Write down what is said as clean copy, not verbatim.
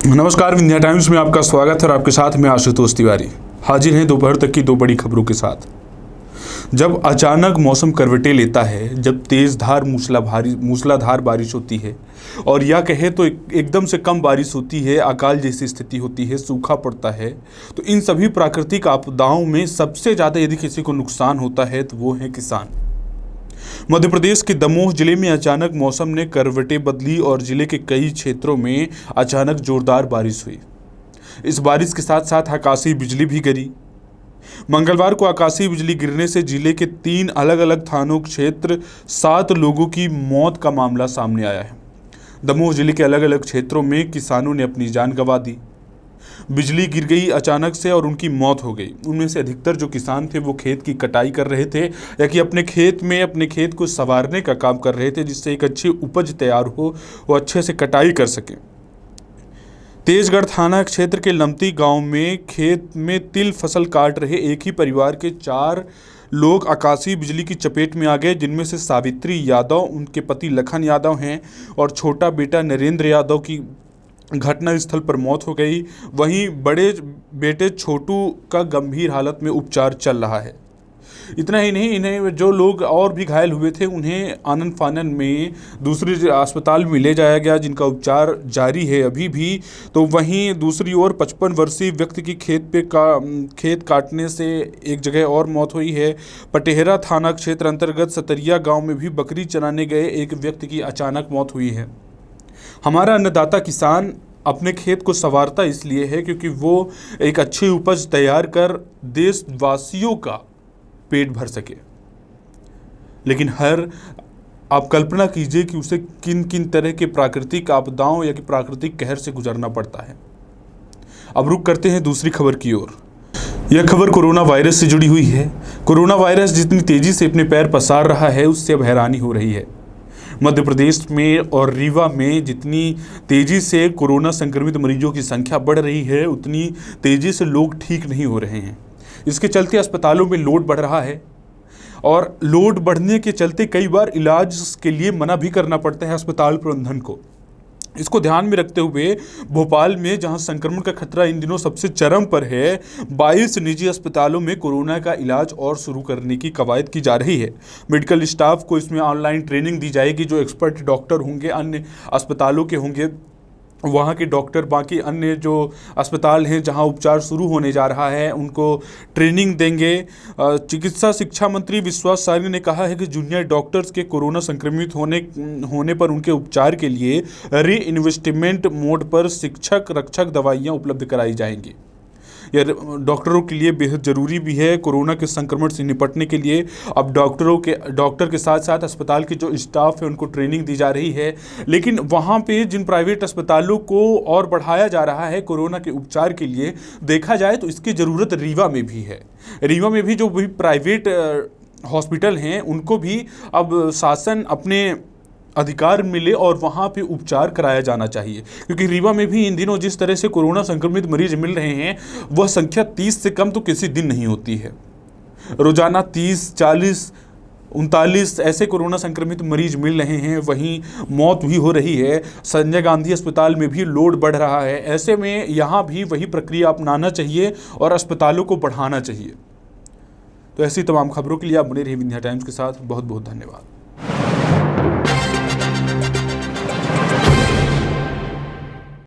नमस्कार, विंध्या टाइम्स में आपका स्वागत है और आपके साथ में आशुतोष तिवारी हाजिर हैं दोपहर तक की दो बड़ी खबरों के साथ। जब अचानक मौसम करवटें लेता है, जब तेज़धार मूसलाधार बारिश होती है और या कहे तो एकदम से कम बारिश होती है, अकाल जैसी स्थिति होती है, सूखा पड़ता है, तो इन सभी प्राकृतिक आपदाओं में सबसे ज़्यादा यदि किसी को नुकसान होता है तो वो है किसान। मध्य प्रदेश के दमोह जिले में अचानक मौसम ने करवटें बदली और जिले के कई क्षेत्रों में अचानक जोरदार बारिश हुई। इस बारिश के साथ साथ आकाशीय बिजली भी गिरी। मंगलवार को आकाशीय बिजली गिरने से जिले के 3 अलग अलग थानों क्षेत्र 7 लोगों की मौत का मामला सामने आया है। दमोह जिले के अलग अलग क्षेत्रों में किसानों ने अपनी जान गंवा दी। बिजली गिर गई अचानक से और उनकी मौत हो गई। उनमें से अधिकतर जो किसान थे वो खेत की कटाई कर रहे थे या कि अपने खेत को संवारने का काम कर रहे थे, जिससे एक अच्छी उपज तैयार हो, वो अच्छे से कटाई कर सकें। तेजगढ़ थाना क्षेत्र के लमती गांव में खेत में तिल फसल काट रहे एक ही परिवार के 4 लोग आकाशीय बिजली की चपेट में आ गए, जिनमें से सावित्री यादव, उनके पति लखन यादव हैं और छोटा बेटा नरेंद्र यादव की घटनास्थल पर मौत हो गई। वहीं बड़े बेटे छोटू का गंभीर हालत में उपचार चल रहा है। इतना ही नहीं, इन्हें जो लोग और भी घायल हुए थे उन्हें आनन फानन में दूसरे अस्पताल में ले जाया गया, जिनका उपचार जारी है अभी भी। तो वहीं दूसरी ओर 55 वर्षीय व्यक्ति की खेत काटने से एक जगह और मौत हुई है। पटेहरा थाना क्षेत्र अंतर्गत सतरिया गांव में भी बकरी चराने गए एक व्यक्ति की अचानक मौत हुई है। हमारा अन्नदाता किसान अपने खेत को संवारता इसलिए है क्योंकि वो एक अच्छी उपज तैयार कर देशवासियों का पेट भर सके। लेकिन आप कल्पना कीजिए कि उसे किन किन तरह के प्राकृतिक आपदाओं या कि प्राकृतिक कहर से गुजरना पड़ता है। अब रुक करते हैं दूसरी खबर की ओर। यह खबर कोरोना वायरस से जुड़ी हुई है। कोरोना वायरस जितनी तेजी से अपने पैर पसार रहा है, उससे अब हैरानी हो रही है। मध्य प्रदेश में और रीवा में जितनी तेजी से कोरोना संक्रमित मरीजों की संख्या बढ़ रही है, उतनी तेजी से लोग ठीक नहीं हो रहे हैं। इसके चलते अस्पतालों में लोड बढ़ रहा है और लोड बढ़ने के चलते कई बार इलाज के लिए मना भी करना पड़ता है अस्पताल प्रबंधन को। इसको ध्यान में रखते हुए भोपाल में, जहां संक्रमण का खतरा इन दिनों सबसे चरम पर है, 22 निजी अस्पतालों में कोरोना का इलाज और शुरू करने की कवायद की जा रही है। मेडिकल स्टाफ को इसमें ऑनलाइन ट्रेनिंग दी जाएगी। जो एक्सपर्ट डॉक्टर होंगे, अन्य अस्पतालों के होंगे, वहाँ के डॉक्टर बाकी अन्य जो अस्पताल हैं जहाँ उपचार शुरू होने जा रहा है, उनको ट्रेनिंग देंगे। चिकित्सा शिक्षा मंत्री विश्वास सारंग ने कहा है कि जूनियर डॉक्टर्स के कोरोना संक्रमित होने पर उनके उपचार के लिए री इन्वेस्टमेंट मोड पर शिक्षक रक्षक दवाइयाँ उपलब्ध कराई जाएंगी। यह डॉक्टरों के लिए बेहद ज़रूरी भी है। कोरोना के संक्रमण से निपटने के लिए अब डॉक्टर के साथ साथ अस्पताल के जो स्टाफ है उनको ट्रेनिंग दी जा रही है। लेकिन वहाँ पे जिन प्राइवेट अस्पतालों को और बढ़ाया जा रहा है कोरोना के उपचार के लिए, देखा जाए तो इसकी ज़रूरत रीवा में भी है। रीवा में भी जो भी प्राइवेट हॉस्पिटल हैं उनको भी अब शासन अपने अधिकार मिले और वहाँ पे उपचार कराया जाना चाहिए, क्योंकि रीवा में भी इन दिनों जिस तरह से कोरोना संक्रमित मरीज मिल रहे हैं, वह संख्या 30 से कम तो किसी दिन नहीं होती है। रोजाना 30, 40, 39 ऐसे कोरोना संक्रमित मरीज मिल रहे हैं। वहीं मौत भी हो रही है। संजय गांधी अस्पताल में भी लोड बढ़ रहा है। ऐसे में यहाँ भी वही प्रक्रिया अपनाना चाहिए और अस्पतालों को बढ़ाना चाहिए। तो ऐसी तमाम खबरों के लिए आप बने रहिए विंध्या टाइम्स के साथ। बहुत बहुत धन्यवाद।